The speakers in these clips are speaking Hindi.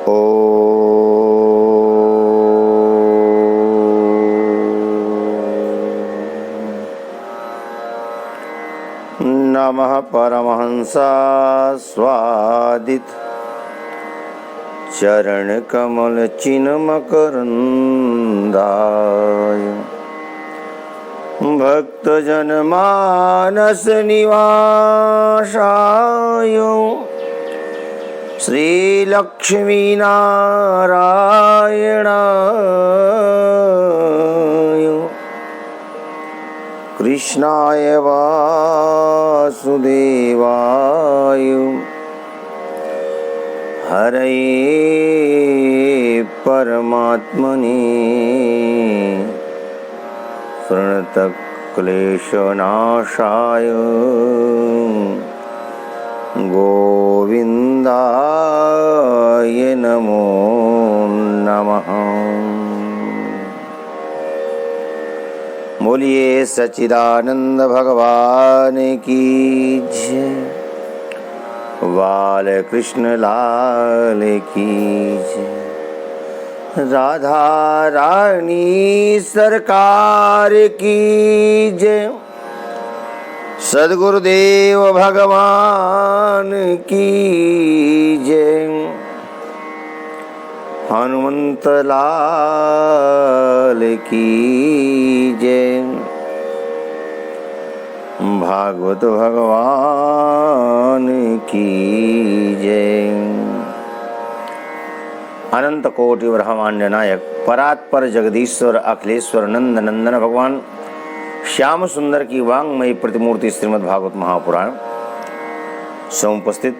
ओ नमः परमहंसास्वादित चरण कमल चिन्मकरंदाय भक्तजन मानस निवासाय श्री लक्ष्मी नारायणाय कृष्णाय वासुदेवाय हरये परमात्मने प्रणतक्लेशनाशाय गोविंदाय नमो नमः। बोलिए सच्चिदानंद भगवान की जय, बाल कृष्ण लाल की जय, राधा रानी सरकार की जय, सद्गुरुदेव भगवान की जय, हनुमंत लाल की जय, भागवत भगवान की जय। अनंत कोटि ब्रह्मांड नायक परात्पर जगदीश्वर अखिलेश्वर नंद नंदन भगवान श्याम सुंदर की वांगमयी प्रतिमूर्ति श्रीमद् भागवत महापुराण समुपस्थित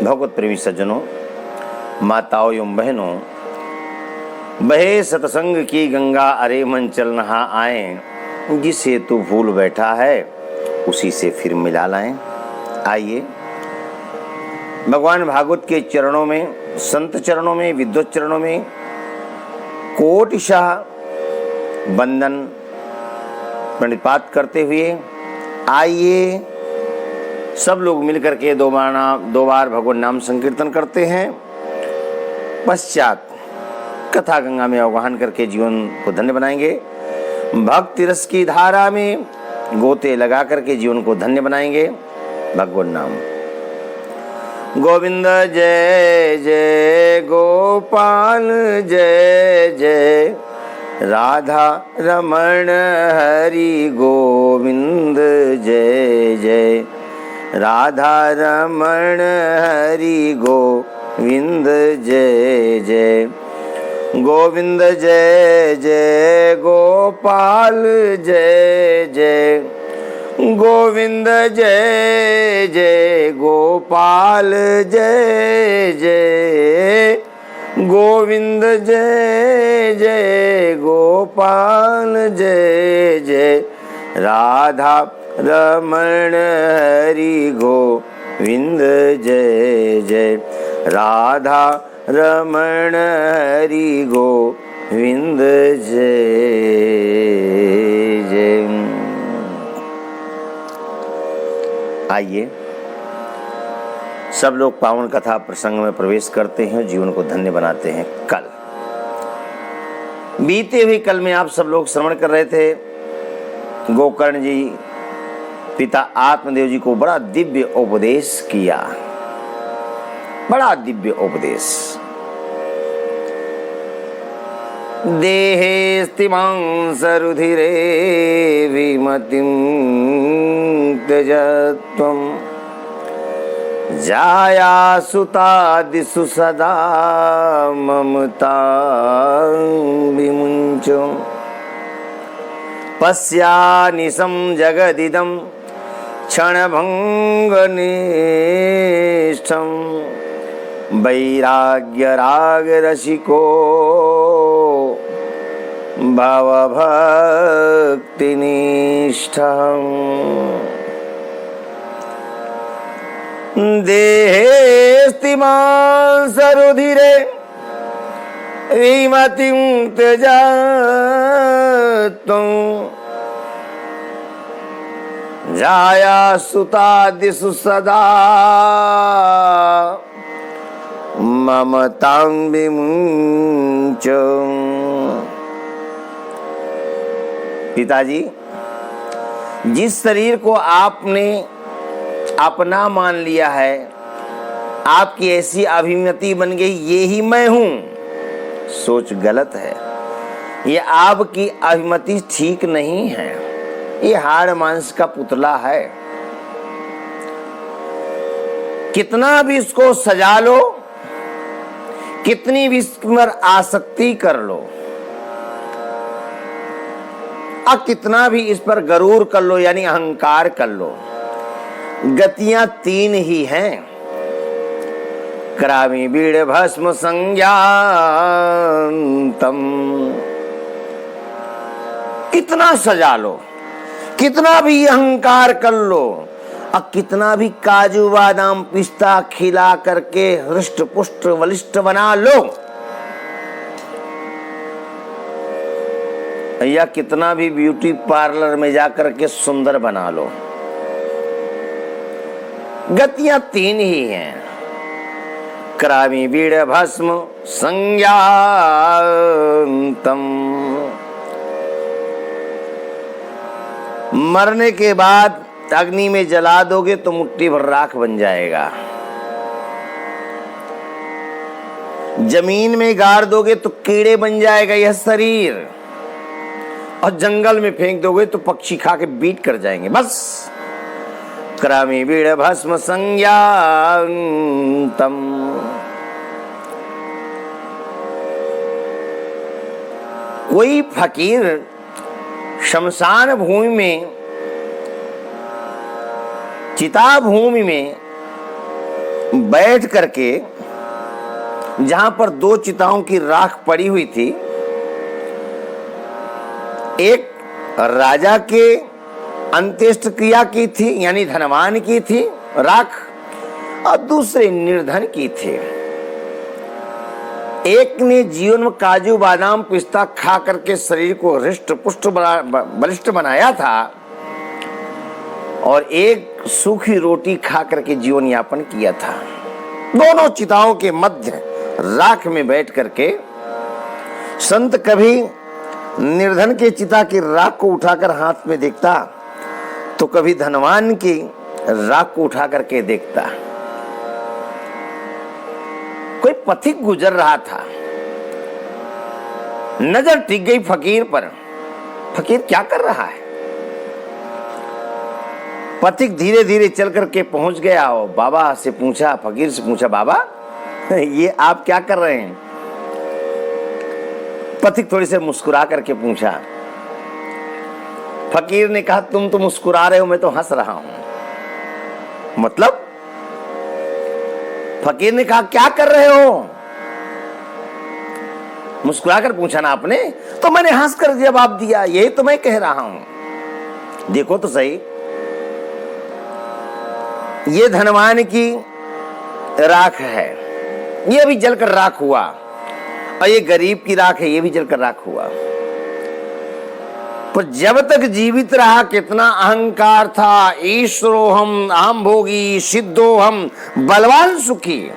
भगवत प्रेमी सज्जनों, माताओं एवं बहनों, बहे सतसंग की गंगा अरे मन चल नहा आए, जिसे तू भूल बैठा है उसी से फिर मिला लाएं। आइए भगवान भागवत के चरणों में, संत चरणों में, विद्वत चरणों में कोटिशाह वंदन प्रणिपात करते हुए आइए सब लोग मिलकर के दो बार भगवान नाम संकीर्तन करते हैं। पश्चात कथा गंगा में अवगाहन करके जीवन को धन्य बनाएंगे। भक्ति रस की धारा में गोते लगा करके जीवन को धन्य बनाएंगे। भगवान नाम। गोविंद जय जय गोपाल जय जय, राधा रमण हरि गोविंद जय जय, राधा रमण हरि गोविंद जय जय, गोविंद जय जय गोपाल जय जय, गोविंद जय जय गोपाल जय जय, गोविंद जय जय गोपाल जय जय, राधा रमण हरि गोविंद जय जय, राधा रमण हरि गोविंद जय जय। आइए सब लोग पावन कथा प्रसंग में प्रवेश करते हैं, जीवन को धन्य बनाते हैं। कल बीते हुए कल में आप सब लोग श्रवण कर रहे थे, गोकर्ण जी पिता आत्मदेव जी को बड़ा दिव्य उपदेश किया, बड़ा दिव्य उपदेश। देहे स्थिमां सरुधिरे विमतिं त्यजत्वं, जाया सुतादिषु सदा ममतां विमुञ्च, पश्यानिशं जगदिदं क्षणभङ्गनिष्ठं, वैराग्यरागरसिको भवभक्तिनिष्ठम्। देहेऽस्तिमां सरुधिरे विमतिं त्यजत्वं, जाया सुतादिषु सदा ममतां विमुञ्च। पिताजी, जिस शरीर को आपने अपना मान लिया है, आपकी ऐसी अभिमति बन गई ये ही मैं हूं, सोच गलत है। ये आपकी अभिमति ठीक नहीं है। ये हाड़ मांस का पुतला है। कितना भी इसको सजा लो, कितनी भी इस पर आसक्ति कर लो, और कितना भी इस पर गरूर कर लो यानी अहंकार कर लो, गतियां तीन ही हैं। करामी बीड़ भस्म संज्ञातम। कितना सजा लो, कितना भी अहंकार कर लो, और कितना भी काजू बादाम पिस्ता खिला करके हृष्ट पुष्ट बलिष्ठ बना लो, या कितना भी ब्यूटी पार्लर में जाकर के सुंदर बना लो, गतियां तीन ही हैं। करामी बीड़ भस्म संज्ञातम। मरने के बाद अग्नि में जला दोगे तो मुट्ठी भर राख बन जाएगा। जमीन में गाड़ दोगे तो कीड़े बन जाएगा यह शरीर, और जंगल में फेंक दोगे तो पक्षी खा के बीट कर जाएंगे। बस करामी बीड़ भस्म संज्ञातम। कोई फकीर शमशान भूमि में, चिता भूमि में बैठ करके, जहां पर दो चिताओं की राख पड़ी हुई थी, एक राजा के अंत्येष्ट क्रिया की थी यानी धनवान की थी राख, और दूसरे निर्धन की थी। एक ने जीवन में काजू बादाम पिस्ता खा करके शरीर को हृष्ट पुष्ट बलिष्ठ बनाया था, और एक सूखी रोटी खा करके जीवन यापन किया था। दोनों चिताओं के मध्य राख में बैठ करके संत कभी निर्धन के चिता की राख को उठाकर हाथ में देखता, तो कभी धनवान की राख को उठा करके देखता। कोई पथिक गुजर रहा था, नजर टिक गई फकीर पर। फकीर क्या कर रहा है? पथिक धीरे धीरे चल करके पहुंच गया और बाबा से पूछा, फकीर से पूछा, बाबा ये आप क्या कर रहे हैं? पथिक थोड़ी से मुस्कुरा करके पूछा। फकीर ने कहा, तुम तो मुस्कुरा रहे हो, मैं तो हंस रहा हूं। मतलब? फकीर ने कहा, क्या कर रहे हो? मुस्कुरा कर पूछा ना आपने, तो मैंने हंस कर जवाब दिया। यही तो मैं कह रहा हूं। देखो तो सही, ये धनवान की राख है, ये भी जलकर राख हुआ, और ये गरीब की राख है, ये भी जलकर राख हुआ। पर जब तक जीवित रहा कितना अहंकार था, ईश्वरो हम, अहम भोगी, सिद्धो हम, बलवान सुखी।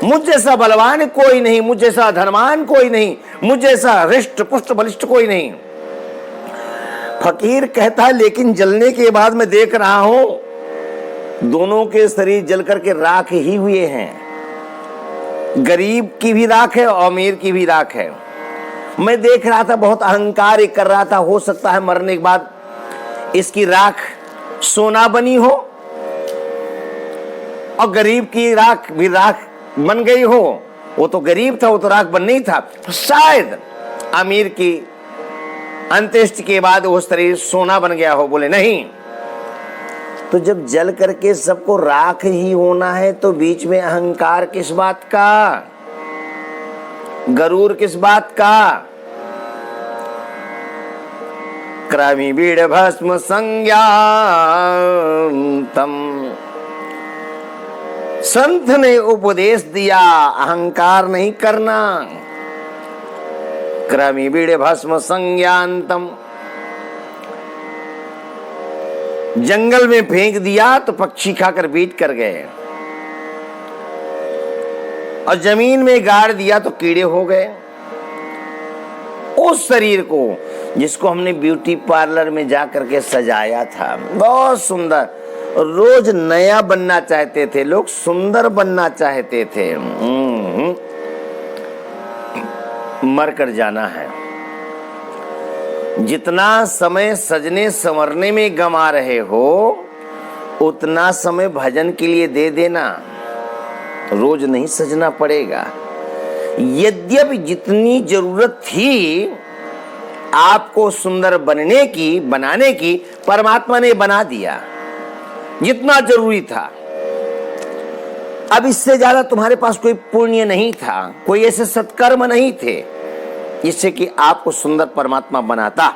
मुझ जैसा बलवान कोई नहीं, मुझ जैसा धनवान कोई नहीं, मुझ जैसा हृष्ट पुष्ट बलिष्ठ कोई नहीं। फकीर कहता है, लेकिन जलने के बाद मैं देख रहा हूं दोनों के शरीर जल करके राख ही हुए हैं। गरीब की भी राख है और अमीर की भी राख है। मैं देख रहा था, बहुत अहंकार कर रहा था, हो सकता है मरने के बाद इसकी राख सोना बनी हो, और गरीब की राख भी राख बन गई हो। वो तो गरीब था, वो तो राख बन नहीं था। शायद अमीर की अंत्येष्टि के बाद वो शरीर सोना बन गया हो। बोले नहीं, तो जब जल करके सबको राख ही होना है, तो बीच में अहंकार किस बात का, गरूर किस बात का? क्रामी बीड़ भस्म संज्ञातम। संत ने उपदेश दिया, अहंकार नहीं करना। क्रामी बीड़ भस्म संज्ञातम। जंगल में फेंक दिया तो पक्षी खाकर बीट कर गए। और जमीन में गाड़ दिया तो कीड़े हो गए। उस शरीर को जिसको हमने ब्यूटी पार्लर में जा करके सजाया था, बहुत सुंदर, रोज नया बनना चाहते थे लोग, सुंदर बनना चाहते थे, मर कर जाना है। जितना समय सजने संवरने में गंवा रहे हो उतना समय भजन के लिए दे देना, रोज नहीं सजना पड़ेगा। यद्यपि जितनी जरूरत थी आपको सुंदर बनने की, बनाने की, परमात्मा ने बना दिया जितना जरूरी था। अब इससे ज्यादा तुम्हारे पास कोई पुण्य नहीं था, कोई ऐसे सत्कर्म नहीं थे जिससे कि आपको सुंदर परमात्मा बनाता।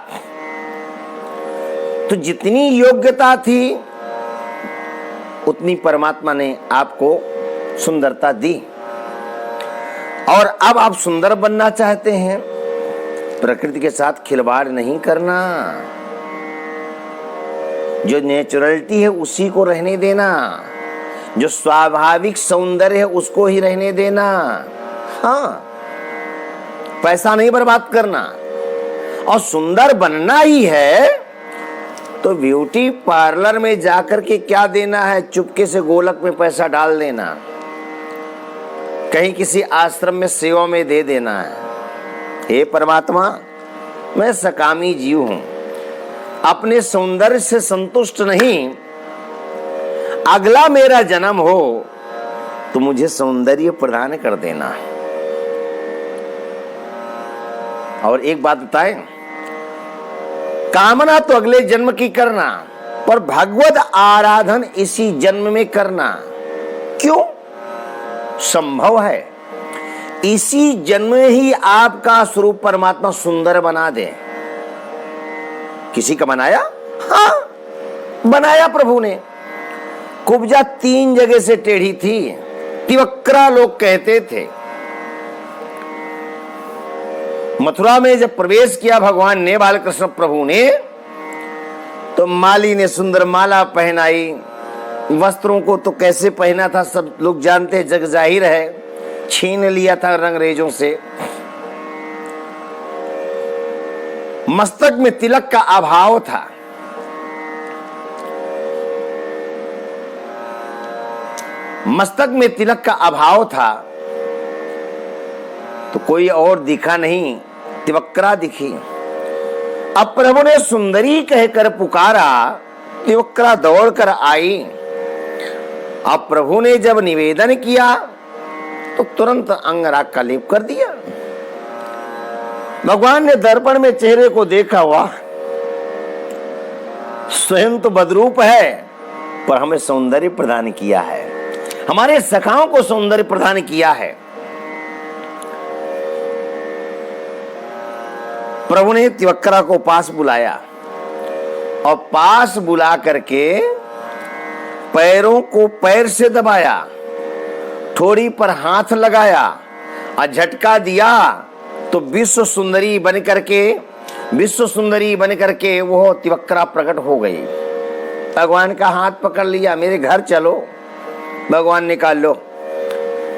तो जितनी योग्यता थी उतनी परमात्मा ने आपको सुंदरता दी। और अब आप सुंदर बनना चाहते हैं, प्रकृति के साथ खिलवाड़ नहीं करना, जो नेचुरलिटी है उसी को रहने देना, जो स्वाभाविक सौंदर्य है उसको ही रहने देना। हाँ, पैसा नहीं बर्बाद करना। और सुंदर बनना ही है तो ब्यूटी पार्लर में जाकर के क्या देना है, चुपके से गोलक में पैसा डाल देना, कहीं किसी आश्रम में सेवा में दे देना है। हे परमात्मा, मैं सकामी जीव हूं, अपने सौंदर्य से संतुष्ट नहीं, अगला मेरा जन्म हो तो मुझे सौंदर्य प्रदान कर देना। और एक बात बताएं, कामना तो अगले जन्म की करना, पर भगवत आराधन इसी जन्म में करना। क्यों? संभव है इसी जन्म में ही आपका स्वरूप परमात्मा सुंदर बना दे। किसी का बनाया? हाँ, बनाया प्रभु ने। कुब्जा 3 जगह से टेढ़ी थी, तिवक्रा लोग कहते थे। मथुरा में जब प्रवेश किया भगवान ने, बालकृष्ण प्रभु ने, तो माली ने सुंदर माला पहनाई। वस्त्रों को तो कैसे पहना था सब लोग जानते, जग जाहिर है, छीन लिया था रंगरेजों से। मस्तक में तिलक का अभाव था। मस्तक में तिलक का अभाव था तो कोई और दिखा नहीं, तिवक्रा दिखी। अब प्रभु ने सुंदरी कहकर पुकारा, तिवक्रा दौड़कर आई। अब प्रभु ने जब निवेदन किया तो तुरंत अंगराग का लेप कर दिया। भगवान ने दर्पण में चेहरे को देखा, वाह, स्वयं तो बदरूप है पर हमें सौंदर्य प्रदान किया है, हमारे सखाओं को सौंदर्य प्रदान किया है। प्रभु ने तिवक्रा को पास बुलाया और पास बुला करके पैरों को पैर से दबाया, ठोड़ी पर हाथ लगाया और झटका दिया तो विश्व सुंदरी बन करके वो तिवक्रा प्रकट हो गई। भगवान का हाथ पकड़ लिया, मेरे घर चलो। भगवान ने कहा लो,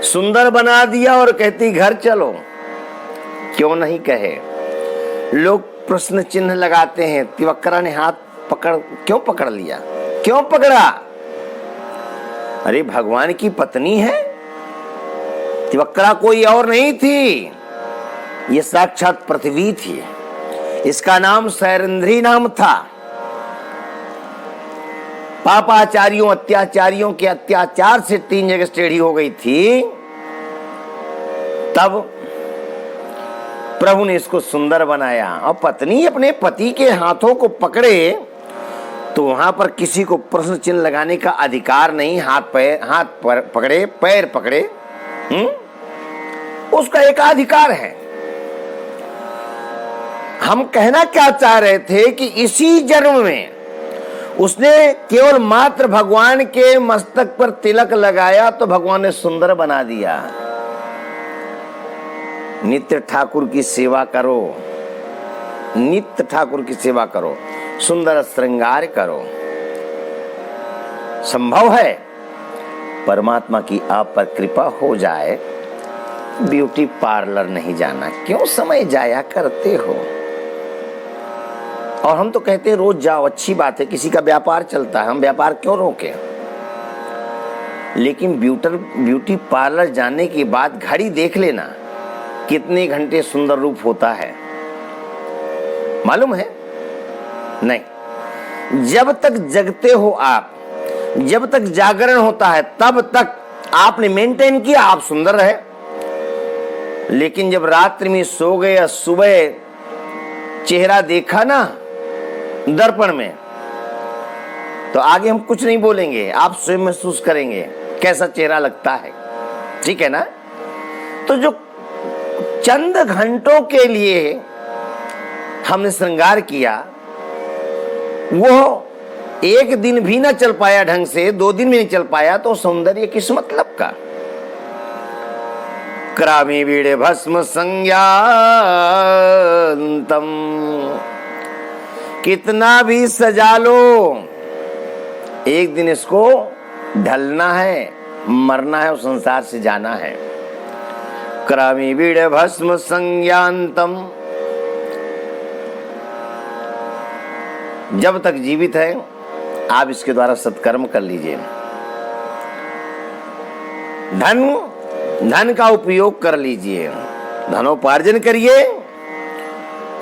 सुंदर बना दिया और कहती घर चलो। क्यों नहीं कहे? लोग प्रश्न चिन्ह लगाते हैं, तिवक्रा ने हाथ क्यों पकड़ लिया, क्यों पकड़ा? अरे भगवान की पत्नी है, तिवक्रा कोई और नहीं थी, ये साक्षात पृथ्वी थी। इसका नाम सैरंध्री नाम था। पापाचारियों अत्याचारियों के अत्याचार से 3 जगह टेढ़ी हो गई थी। तब प्रभु ने इसको सुंदर बनाया। और पत्नी अपने पति के हाथों को पकड़े तो वहां पर किसी को प्रश्न चिन्ह लगाने का अधिकार नहीं। हाथ पकड़े, पैर पकड़े, उसका एकाधिकार है। हम कहना क्या चाह रहे थे कि इसी जन्म में उसने केवल मात्र भगवान के मस्तक पर तिलक लगाया तो भगवान ने सुंदर बना दिया। नित्य ठाकुर की सेवा करो, नित्य ठाकुर की सेवा करो, सुंदर श्रृंगार करो। संभव है परमात्मा की आप पर कृपा हो जाए ब्यूटी पार्लर नहीं जाना, क्यों समय जाया करते हो? और हम तो कहते हैं रोज जाओ, अच्छी बात है, किसी का व्यापार चलता है, हम व्यापार क्यों रोकें? लेकिन ब्यूटी पार्लर जाने के बाद घड़ी देख लेना कितने घंटे सुंदर रूप होता है, मालूम है? नहीं। जब तक जगते हो आप, जब तक जागरण होता है, तब तक आपने मेंटेन किया, आप सुंदर रहे। लेकिन जब रात्रि में सो गए या सुबह चेहरा देखा ना दर्पण में, तो आगे हम कुछ नहीं बोलेंगे, आप स्वयं महसूस करेंगे कैसा चेहरा लगता है, ठीक है ना? तो जो चंद घंटों के लिए हमने श्रृंगार किया, वो एक दिन भी ना चल पाया ढंग से, 2 दिन भी नहीं चल पाया, तो सौंदर्य किस मतलब का? करामी बीड़े भस्म संज्ञातम, कितना भी सजा लो, एक दिन इसको ढलना है, मरना है और संसार से जाना है। करामी बीड़े भस्म संज्ञातम, जब तक जीवित है आप इसके द्वारा सत्कर्म कर लीजिए, धन का उपयोग कर लीजिए, धनोपार्जन करिए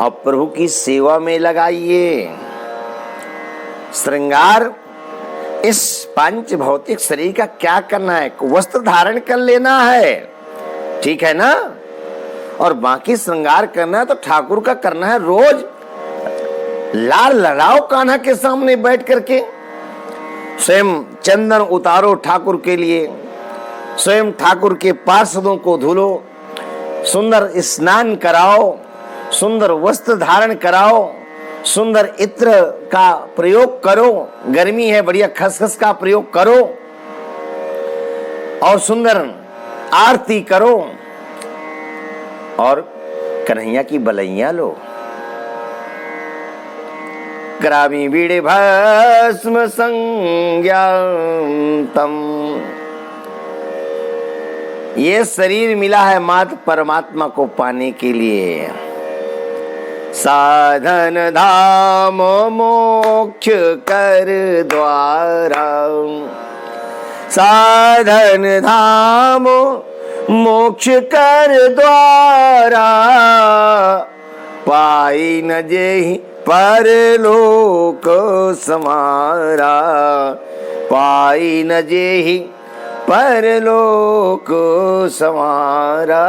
और प्रभु की सेवा में लगाइए। श्रृंगार इस पांच भौतिक शरीर का क्या करना है? वस्त्र धारण कर लेना है, ठीक है ना? और बाकी श्रृंगार करना है तो ठाकुर का करना है। रोज लाल लड़ाओ कान्हा के सामने बैठ करके, स्वयं चंदन उतारो ठाकुर के लिए, स्वयं ठाकुर के पार्षदों को धुलो, सुंदर स्नान कराओ, सुंदर वस्त्र धारण कराओ, सुंदर इत्र का प्रयोग करो, गर्मी है बढ़िया खसखस का प्रयोग करो, और सुंदर आरती करो और कन्हैया की बलैया लो। करामी बीड़े भस्म संज्ञातम, ये शरीर मिला है मात्र परमात्मा को पाने के लिए। साधन धाम मोक्ष कर द्वारा, साधन धाम मोक्ष कर द्वारा, पाई न जेहि परलोक समारा, पाई न जेहि परलोक समारा।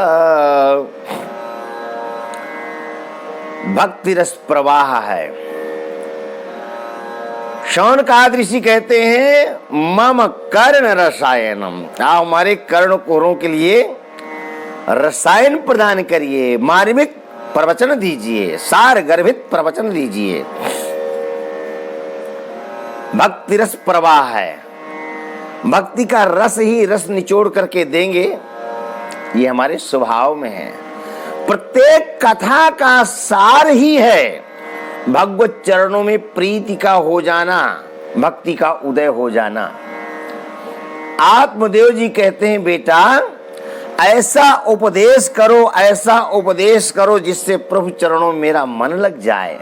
भक्ति रस प्रवाह है। शौनकाद ऋषि कहते हैं मम कर्ण रसायनम, आप हमारे कर्ण कोरों के लिए रसायन प्रदान करिए, मार्मिक प्रवचन दीजिए, सार गर्भित प्रवचन दीजिए। भक्ति रस प्रवाह है, भक्ति का रस ही रस निचोड़ करके देंगे, ये हमारे स्वभाव में है। प्रत्येक कथा का सार ही है भगवत चरणों में प्रीति का हो जाना, भक्ति का उदय हो जाना। आत्मदेव जी कहते हैं बेटा ऐसा उपदेश करो, ऐसा उपदेश करो जिससे प्रभु चरणों में मेरा मन लग जाए।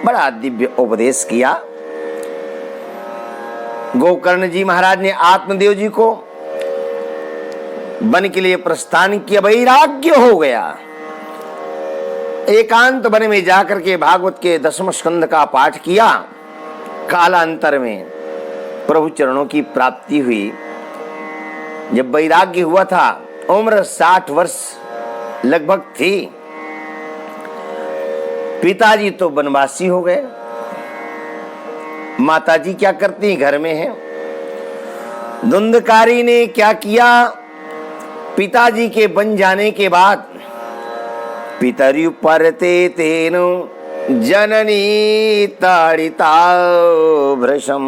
बड़ा दिव्य उपदेश किया। गोकर्ण जी महाराज ने आत्मदेव जी को वन के लिए प्रस्थान किया, वैराग्य हो गया। एकांत वन में जाकर के भागवत के 10वें स्कंद का पाठ किया। कालांतर में प्रभु चरणों की प्राप्ति हुई। जब वैराग्य हुआ था, उम्र 60 वर्ष लगभग थी। पिताजी तो वनवासी हो गए, माताजी क्या करती हैं, घर में हैं। धुंधकारी ने क्या किया, पिताजी के बन जाने के बाद पितरु परते तेनु जननी ताड़िता भृशम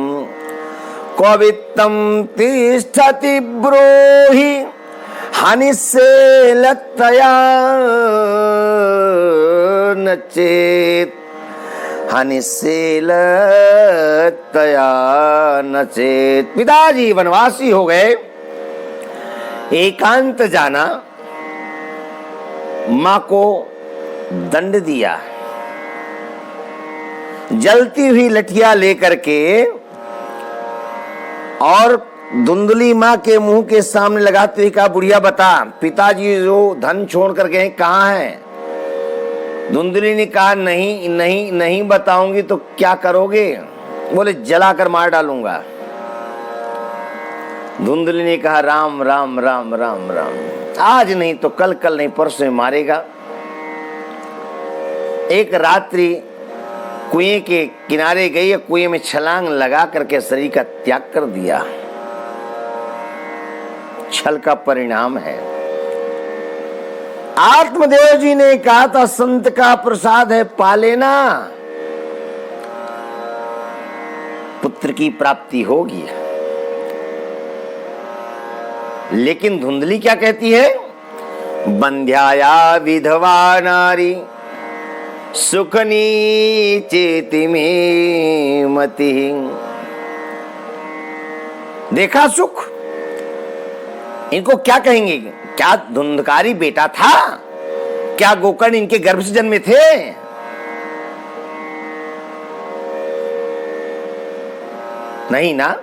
कवित्तम तिष्ठति ब्रूहि हनिशेलतया नचेत, हनिशेलतया नचेत। पिताजी वनवासी हो गए, एकांत जाना, मां को दंड दिया, जलती हुई लठिया लेकर के और धुंधली माँ के मुंह के सामने लगाते हुए कहा, बुढ़िया बता, पिताजी जो धन छोड़ कर गए कहाँ हैं? धुंधली ने कहा, नहीं नहीं नहीं बताऊंगी तो क्या करोगे? बोले, जलाकर मार डालूंगा। धुंधली ने कहा, राम राम राम राम राम, आज नहीं तो कल, कल नहीं परसों में मारेगा। एक रात्रि कुएं के किनारे गई, कुएं में छलांग लगा करके शरीर का त्याग कर दिया। छल का परिणाम है। आत्मदेव जी ने कहा था, संत का प्रसाद है, पाले ना, पुत्र की प्राप्ति होगी। लेकिन धुंधली क्या कहती है? बंध्याया विधवा नारी सुखनी चेति में मति। देखा सुख, इनको क्या कहेंगे? क्या धुंधकारी बेटा था? क्या गोकर्ण इनके गर्भ से जन्मे थे? नहीं ना।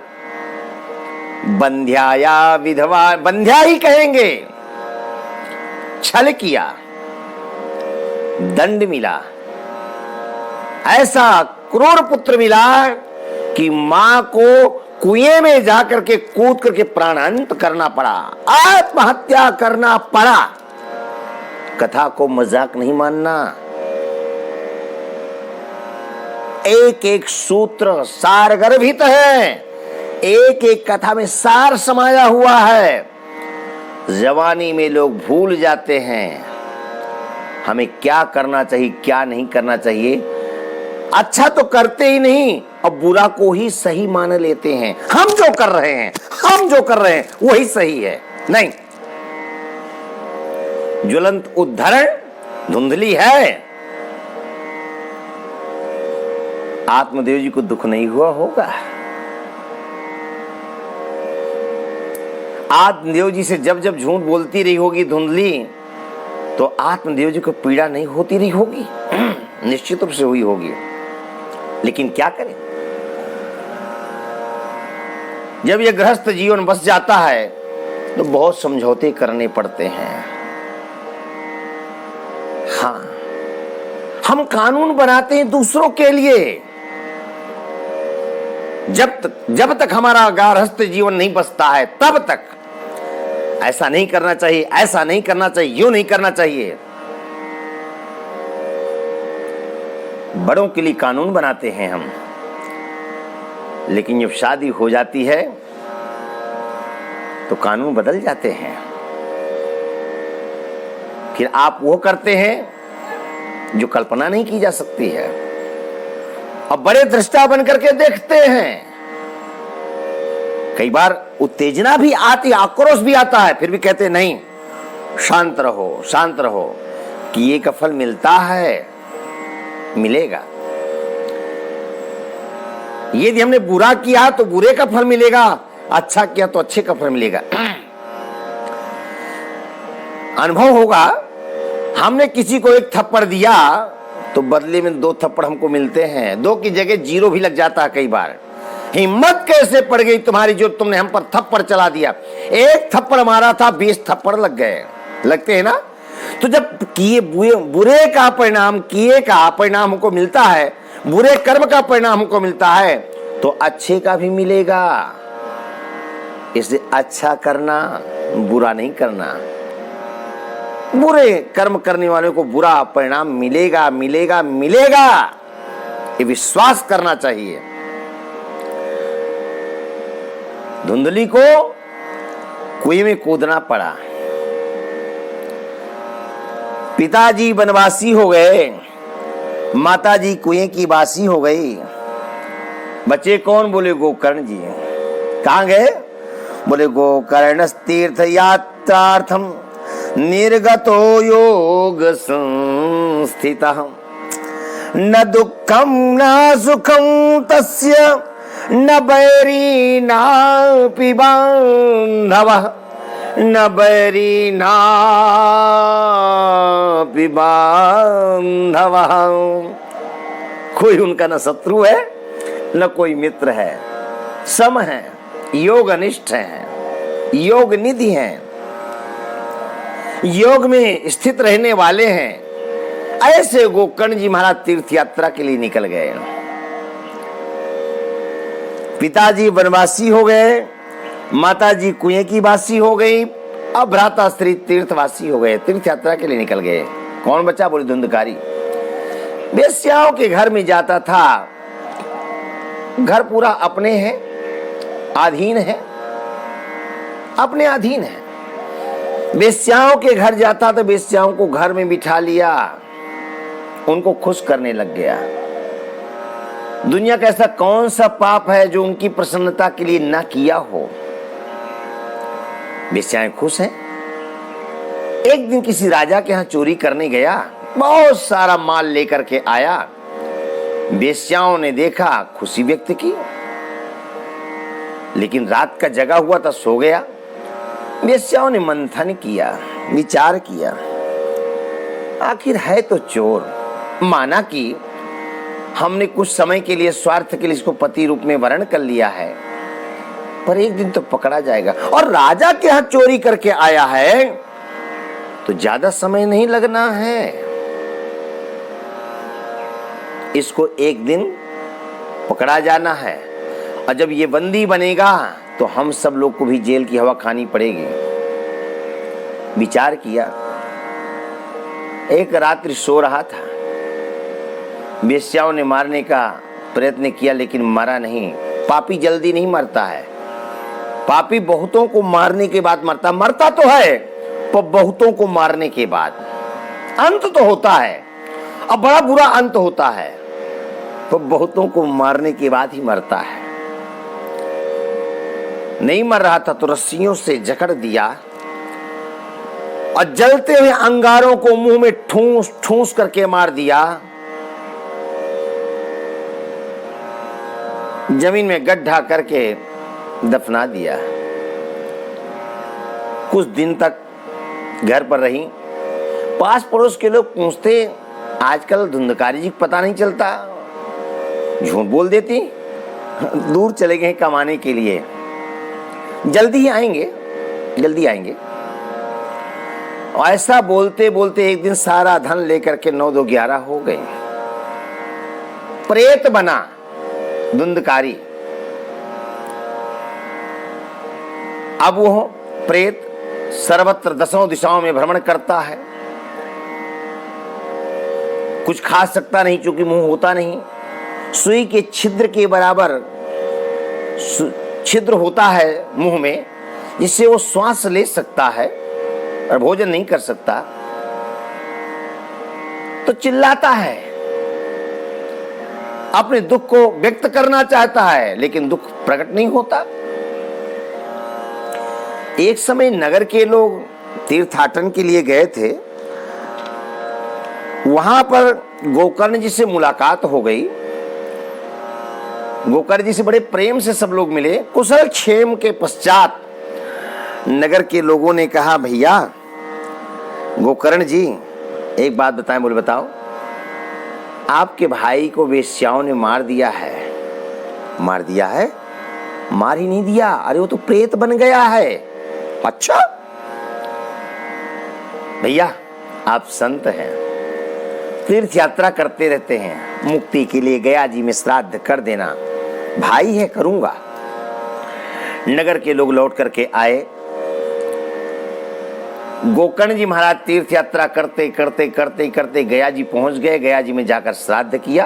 बंध्याया विधवा, बंध्या ही कहेंगे। छल किया, दंड मिला, ऐसा क्रूर पुत्र मिला कि मां को कुएं में जाकर के कूद करके प्राणांत करना पड़ा, आत्महत्या करना पड़ा। कथा को मजाक नहीं मानना। एक एक सूत्र सार गर्भित है, एक एक कथा में सार समाया हुआ है। जवानी में लोग भूल जाते हैं हमें क्या करना चाहिए, क्या नहीं करना चाहिए। अच्छा तो करते ही नहीं और बुरा को ही सही मान लेते हैं। हम जो कर रहे हैं वही सही है। नहीं, ज्वलंत उदाहरण धुंधली है। आत्मदेव जी को दुख नहीं हुआ होगा। आत्मदेव जी से जब जब झूठ बोलती रही होगी धुंधली, तो आत्मदेव जी को पीड़ा नहीं होती रही होगी? निश्चित रूप से हुई होगी। लेकिन क्या करें, जब यह गृहस्थ जीवन बस जाता है तो बहुत समझौते करने पड़ते हैं। हाँ, हम कानून बनाते हैं दूसरों के लिए। जब तक हमारा गृहस्थ जीवन नहीं बसता है तब तक ऐसा नहीं करना चाहिए, ऐसा नहीं करना चाहिए, यूं नहीं करना चाहिए। बड़ों के लिए कानून बनाते हैं हम, लेकिन जब शादी हो जाती है तो कानून बदल जाते हैं। फिर आप वो करते हैं जो कल्पना नहीं की जा सकती है, और बड़े दृष्टा बन करके देखते हैं। कई बार उत्तेजना भी आती, आक्रोश भी आता है, फिर भी कहते हैं नहीं, शांत रहो, शांत रहो, कि ये का फल मिलता है, मिलेगा। यदि हमने बुरा किया तो बुरे का फल मिलेगा, अच्छा किया तो अच्छे का फल मिलेगा। अनुभव होगा, हमने किसी को एक थप्पड़ दिया तो बदले में 2 थप्पड़ हमको मिलते हैं। 2 की जगह 0 भी लग जाता है कई बार। हिम्मत कैसे पड़ गई तुम्हारी जो तुमने हम पर थप्पड़ चला दिया? 1 थप्पड़ मारा था, 20 थप्पड़ लग गए, लगते हैं ना। तो जब किए बुरे का परिणाम, किए का परिणाम हमको मिलता है, बुरे कर्म का परिणाम हमको मिलता है, तो अच्छे का भी मिलेगा। इसलिए अच्छा करना, बुरा नहीं करना। बुरे कर्म करने वालों को बुरा परिणाम मिलेगा, मिलेगा, मिलेगा, ये विश्वास करना चाहिए। धुंधली को कुएं में कूदना पड़ा। पिताजी वनवासी हो गए, माताजी कुएं की वासी हो गई। बच्चे कौन? बोले गोकर्ण जी। कहाँ गए? बोले गोकर्ण तीर्थ यात्रार्थम निर्गतो योग संस्थितः न दुःखम न सुखम तस्य न बैरी नापि बान्धवः न बैरी ना बांधव, कोई उनका न शत्रु है न कोई मित्र है, सम है, योग अनिष्ठ है, योग निधि हैं, योग में स्थित रहने वाले हैं। ऐसे गोकर्ण जी महाराज तीर्थ यात्रा के लिए निकल गए। पिताजी वनवासी हो गए, माताजी कुएं की वासी हो गई, अब भ्राता स्त्री तीर्थवासी हो गए, तीर्थ यात्रा के लिए निकल गए। कौन बचा? बोली धुंधकारी। वेश्याओं के घर में जाता था, घर पूरा अपने है, अधीन है, अपने अधीन है। वेश्याओं के घर जाता तो वेश्याओं को घर में बिठा लिया, उनको खुश करने लग गया। दुनिया का ऐसा कौन सा पाप है जो उनकी प्रसन्नता के लिए ना किया हो? वेश्याएं खुश हैं। एक दिन किसी राजा के यहाँ चोरी करने गया, बहुत सारा माल लेकर के आया। वेश्याओं ने देखा, खुशी व्यक्त की, लेकिन रात का जगा हुआ था, सो गया। वेश्याओं ने मंथन किया, विचार किया, आखिर है तो चोर। माना कि हमने कुछ समय के लिए स्वार्थ के लिए इसको पति रूप में वर्ण कर लिया है, पर एक दिन तो पकड़ा जाएगा। और राजा के यहाँ चोरी करके आया है तो ज्यादा समय नहीं लगना है, इसको एक दिन पकड़ा जाना है। और जब ये बंदी बनेगा तो हम सब लोग को भी जेल की हवा खानी पड़ेगी। विचार किया। एक रात्रि सो रहा था, वेश्याओं ने मारने का प्रयत्न किया लेकिन मरा नहीं। पापी जल्दी नहीं मरता है, पापी बहुतों को मारने के बाद मरता। मरता तो है पर बहुतों को मारने के बाद। अंत तो होता है, अब बड़ा बुरा अंत होता है, तो बहुतों को मारने के बाद ही मरता है। नहीं मर रहा था तो रस्सियों से जकड़ दिया और जलते हुए अंगारों को मुंह में ठूस ठूस करके मार दिया। जमीन में गड्ढा करके दफना दिया। कुछ दिन तक घर पर रही। पास पड़ोस के लोग पूछते, आजकल धुंधकारी जी पता नहीं चलता, झूठ बोल देती, दूर चले गए कमाने के लिए, जल्दी ही आएंगे, जल्दी आएंगे। और ऐसा बोलते बोलते एक दिन सारा धन लेकर के 9 2 11 हो गए। प्रेत बना धुंधकारी। अब वो प्रेत सर्वत्र दसों दिशाओं में भ्रमण करता है। कुछ खा सकता नहीं क्योंकि मुंह होता नहीं। सुई के छिद्र के बराबर छिद्र होता है मुंह में, जिससे वो श्वास ले सकता है और भोजन नहीं कर सकता। तो चिल्लाता है, अपने दुख को व्यक्त करना चाहता है लेकिन दुख प्रकट नहीं होता। एक समय नगर के लोग तीर्थाटन के लिए गए थे। वहां पर गोकर्ण जी से मुलाकात हो गई। गोकर्ण जी से बड़े प्रेम से सब लोग मिले। कुशल क्षेम के पश्चात नगर के लोगों ने कहा, भैया गोकर्ण जी एक बात बताएं। बोले बताओ। आपके भाई को वेश्याओं ने मार दिया है। मार दिया है? मार ही नहीं दिया, अरे वो तो प्रेत बन गया है। अच्छा भैया, आप संत हैं, तीर्थ यात्रा करते रहते हैं, मुक्ति के लिए गया जी में श्राद्ध कर देना। भाई है, करूंगा। नगर के लोग लौट करके आए। गोकर्ण जी महाराज तीर्थ यात्रा करते करते करते करते गया जी पहुंच गए। गया जी में जाकर श्राद्ध किया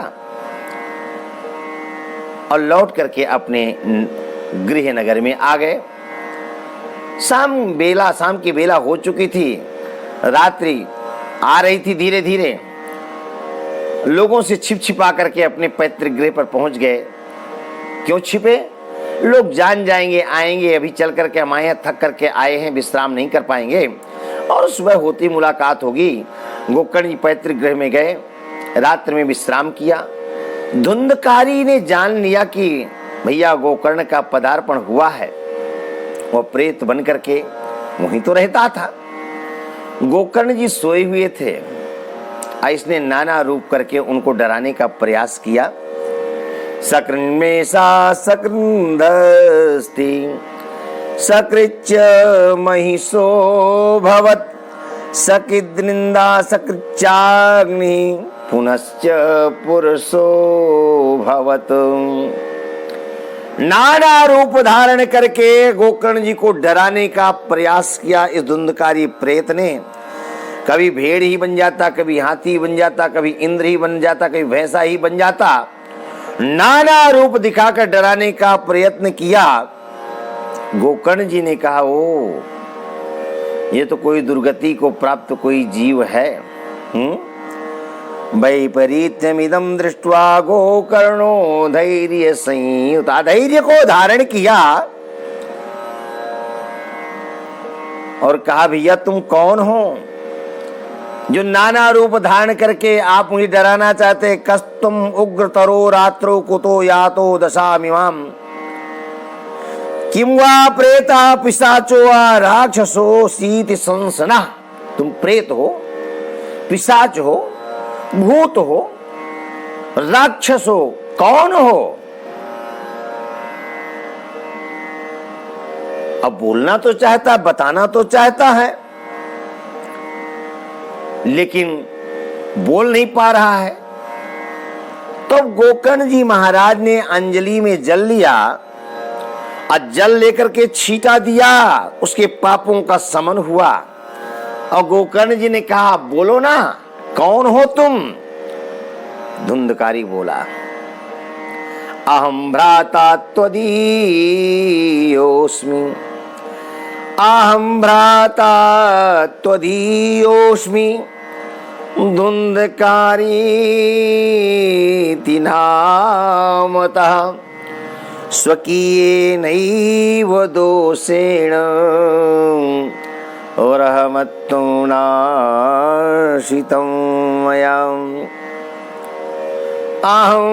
और लौट करके अपने गृह नगर में आ गए। शाम की बेला हो चुकी थी, रात्रि आ रही थी धीरे धीरे। लोगों से छिप छिपा करके अपने पैतृक गृह पर पहुंच गए। क्यों छिपे? लोग जान जाएंगे, आएंगे, अभी चल करके हम आए हैं, थक करके आए हैं, विश्राम नहीं कर पाएंगे और सुबह होती मुलाकात होगी। गोकर्ण जी पैतृक गृह में गए, रात्रि में विश्राम किया। धुंधकारी ने जान लिया कि भैया गोकर्ण का पदार्पण हुआ है। वो प्रेत बन करके वहीं तो रहता था। गोकर्ण जी सोए हुए थे, इसने नाना रूप करके उनको डराने का प्रयास किया। सकृन्मेषा सकृन्दस्ति सकृच्च महिषो भवत् सकृद्निन्दा सकृच्चाग्नि पुनश्च पुरुषो भवत्। नाना रूप धारण करके गोकर्ण जी को डराने का प्रयास किया इस धुंधकारी प्रेत ने। कभी भेड़ ही बन जाता, कभी हाथी बन जाता, कभी इंद्र ही बन जाता, कभी भैंसा ही बन जाता। नाना रूप दिखाकर डराने का प्रयत्न किया। गोकर्ण जी ने कहा, ओ ये तो कोई दुर्गति को प्राप्त कोई जीव है। वैपरीत्यमिदं दृष्ट्वा गोकर्णो धैर्य संयुता, धैर्य को धारण किया और कहा, भैया तुम कौन हो जो नाना रूप धारण करके आप मुझे डराना चाहते? कस्तुम उग्रतरो रात्रो कुतो यातो दशामिमाम किम वा प्रेता पिशाचो वा राक्षसो सीति संसना। तुम प्रेत हो, पिशाच हो, भूत हो, राक्षस हो, कौन हो? अब बोलना तो चाहता, बताना तो चाहता है, लेकिन बोल नहीं पा रहा है। तो गोकर्ण जी महाराज ने अंजलि में जल लिया और जल लेकर के छींटा दिया, उसके पापों का समन हुआ। और गोकर्ण जी ने कहा, बोलो ना, कौन हो तुम? धुंधकारी बोला, अहम भ्राता त्वदीयोस्मि, अहम भ्राता त्वदीयोस्मि धुंधकारीति नामतः स्वकीयेनैव दोषेण रहमत्तो नाशितं मया। अहं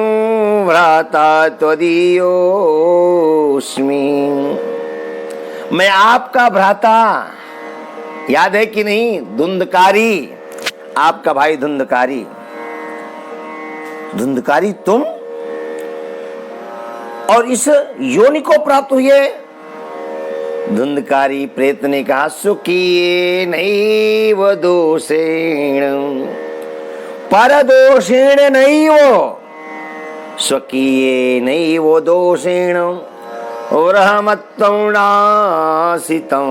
भ्राता त्वदीयोस्मि, मैं आपका भ्राता, याद है कि नहीं? धुंधकारी, आपका भाई धुंधकारी। धुंधकारी तुम, और इस योनि को प्राप्त हुए? धुंधकारी प्रेत ने कहा, स्वकीयेनैव दोषेण परदोषेण नैव, स्वकीयेनैव दोषेण रहमत्तं नाशितं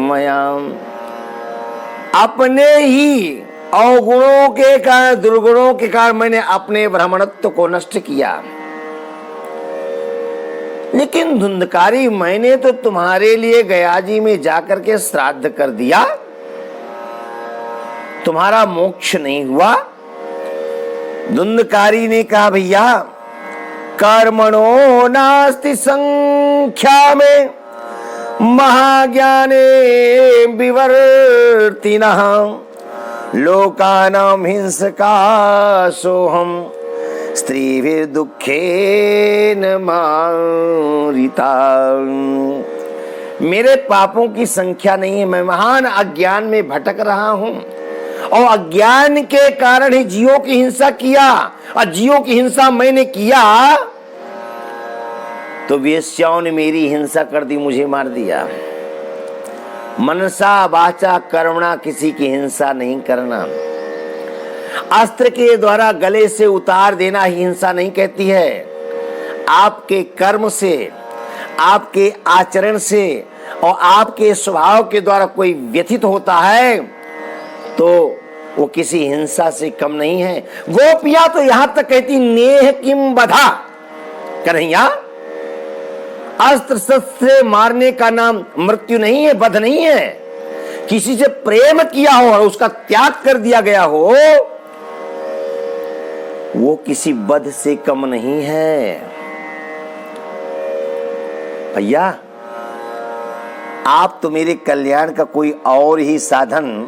मया। अपने ही अवगुणों के कारण, दुर्गुणों के कारण मैंने अपने ब्राह्मणत्व को नष्ट किया। लेकिन धुंधकारी, मैंने तो तुम्हारे लिए गया जी में जाकर के श्राद्ध कर दिया, तुम्हारा मोक्ष नहीं हुआ। धुंधकारी ने कहा, भैया कर्मणो नास्ति संख्या में महाज्ञाने विवर्तिनः लोकानां हिंसका सोहम स्त्रीभिर्दुःखेन मारिता। मेरे पापों की संख्या नहीं है, मैं महान अज्ञान में भटक रहा हूं और अज्ञान के कारण ही जीवों की हिंसा किया, और जीवों की हिंसा मैंने किया तो वेश्याओं ने मेरी हिंसा कर दी, मुझे मार दिया। मनसा वाचा कर्मणा, किसी की हिंसा नहीं करना। अस्त्र के द्वारा गले से उतार देना ही हिंसा नहीं कहती है। आपके कर्म से, आपके आचरण से और आपके स्वभाव के द्वारा कोई व्यथित होता है तो वो किसी हिंसा से कम नहीं है। गोपियां तो यहां तक कहती, नेह किम बधा, कन्हैया अस्त्र शस्त्र से मारने का नाम मृत्यु नहीं है, वध नहीं है। किसी से प्रेम किया हो और उसका त्याग कर दिया गया हो, वो किसी वध से कम नहीं है। भैया आप तो मेरे कल्याण का कोई और ही साधन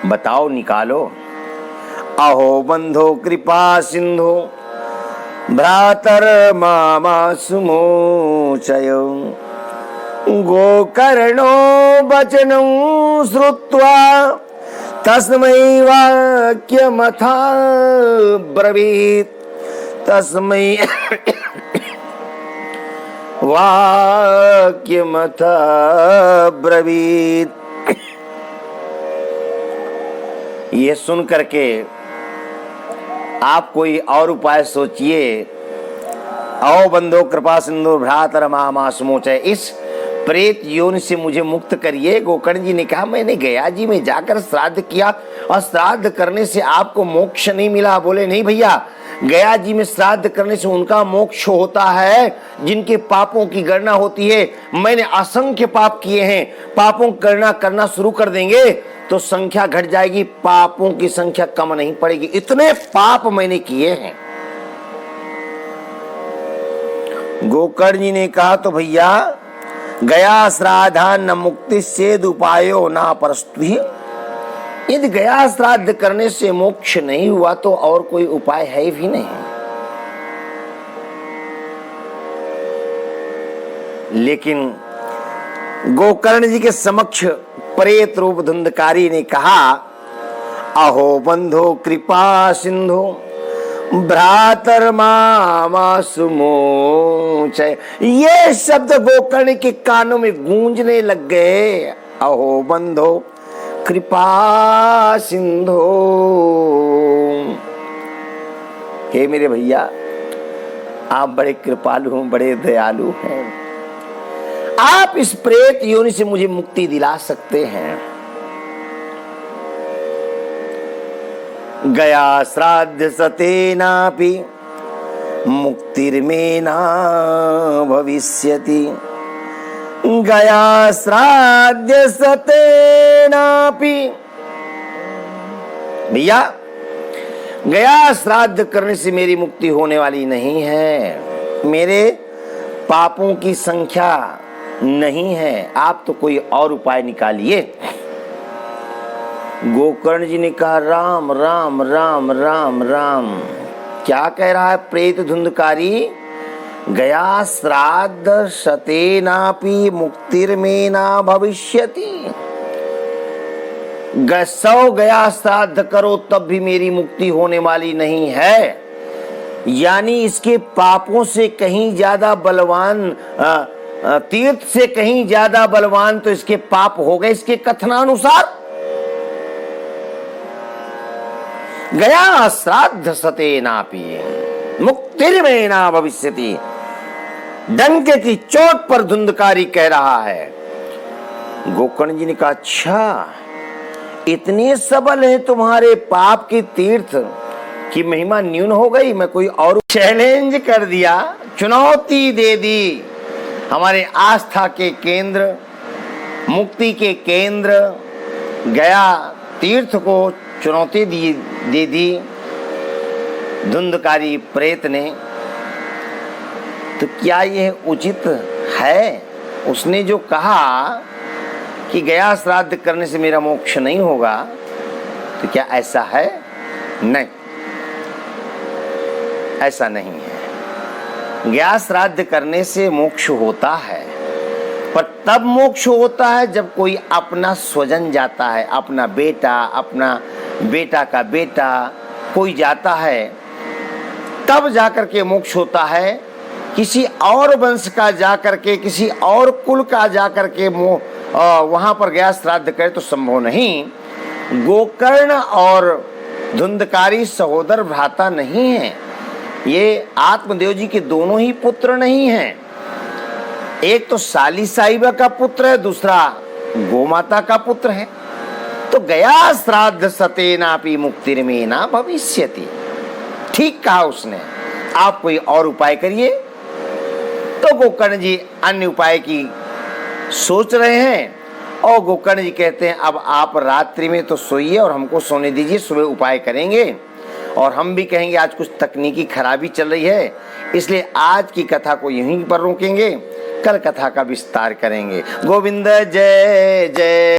बताओ, निकालो। अहो बंधो कृपा सिंधु भ्रातर मामा सुमोचय गोकर्णो वचनं श्रुत्वा तस्मै वाक्यमथा ब्रवीत् तस्मै वाक्यमथा ब्रवीत्। ये सुन करके आप कोई और उपाय सोचिए। आओ बंधो कृपा सिंधु भ्रातर मासुमोचय, इस प्रेत योनि से मुझे मुक्त करिए। गोकर्ण जी ने कहा मैंने गया जी में जाकर श्राद्ध किया और श्राद्ध करने से आपको मोक्ष नहीं मिला। बोले नहीं भैया, गया जी में श्राद्ध करने से उनका मोक्ष होता है जिनके पापों की गणना होती है। मैंने असंख्य पाप किए हैं, पापों की गणना करना शुरू कर देंगे तो संख्या घट जाएगी, पापों की संख्या कम नहीं पड़ेगी। इतने पाप मैंने किए हैं। गोकर्ण जी ने कहा तो भैया गया श्राद्धा न मुक्ति सेद उपायो ना परस्तु। यदि गया श्राद्ध करने से मोक्ष नहीं हुआ तो और कोई उपाय है भी नहीं। लेकिन गोकर्ण जी के समक्ष प्रेत रूप धुंधकारी ने कहा अहो बंधो कृपा सिंधु भ्रातर मासुमोचय। ये शब्द गोकर्ण के कानों में गूंजने लग गए। अहो बंधो कृपा सिंधु, हे मेरे भैया आप बड़े कृपालु हैं, बड़े दयालु हैं। आप इस प्रेत योनि से मुझे मुक्ति दिला सकते हैं। गया श्राद्ध सतेनापि मुक्तिर्मेना भविष्यति। गया श्राद्ध सतेनापि, भैया गया श्राद्ध करने से मेरी मुक्ति होने वाली नहीं है। मेरे पापों की संख्या नहीं है, आप तो कोई और उपाय निकालिए। गोकर्ण जी ने कहा राम राम राम राम राम। क्या कह रहा है प्रेत धुंधकारी? गया श्राद्ध सतेनापि मुक्तिर्मेना भविष्यति। 100 गया श्राद्ध करो तब भी मेरी मुक्ति होने वाली नहीं है। यानी इसके पापों से कहीं ज्यादा बलवान, तीर्थ से कहीं ज्यादा बलवान तो इसके पाप हो गए। इसके कथनानुसार गया श्राद्ध सतेनापि मुक्तिर्मेना भविष्यति। डंके की चोट पर धुंधकारी कह रहा है। गोकर्ण जी ने कहा अच्छा, इतने सबल हैं तुम्हारे पाप के तीर्थ की महिमा न्यून हो गई। मैं कोई और चैलेंज कर दिया, चुनौती दे दी। हमारे आस्था के केंद्र, मुक्ति के केंद्र गया तीर्थ को चुनौती दे दी धुंधकारी प्रेत ने। तो क्या यह उचित है? उसने जो कहा कि गया श्राद्ध करने से मेरा मोक्ष नहीं होगा, तो क्या ऐसा है? नहीं, ऐसा नहीं है। गया श्राद्ध करने से मोक्ष होता है, पर तब मोक्ष होता है जब कोई अपना स्वजन जाता है, अपना बेटा, अपना बेटा का बेटा कोई जाता है, तब जाकर के मोक्ष होता है। किसी और वंश का जाकर के, किसी और कुल का जाकर के वहां पर गया श्राद्ध करे तो संभव नहीं। गोकर्ण और धुंधकारी सहोदर भ्राता नहीं है, ये आत्मदेव जी के दोनों ही पुत्र नहीं हैं। एक तो साली साहिबा का पुत्र है, दूसरा गोमाता का पुत्र है। तो गया श्राद्ध सतेनापि मुक्तिर्मेना भविष्यति। ठीक कहा उसने। आप कोई और उपाय करिए। तो गोकर्ण जी अन्य उपाय की सोच रहे हैं और गोकर्ण जी कहते हैं अब आप रात्रि में तो सोइए और हमको सोने दीजिए, सुबह उपाय करेंगे। और हम भी कहेंगे आज कुछ तकनीकी खराबी चल रही है, इसलिए आज की कथा को यहीं पर रोकेंगे, कल कथा का विस्तार करेंगे। गोविंद जय जय।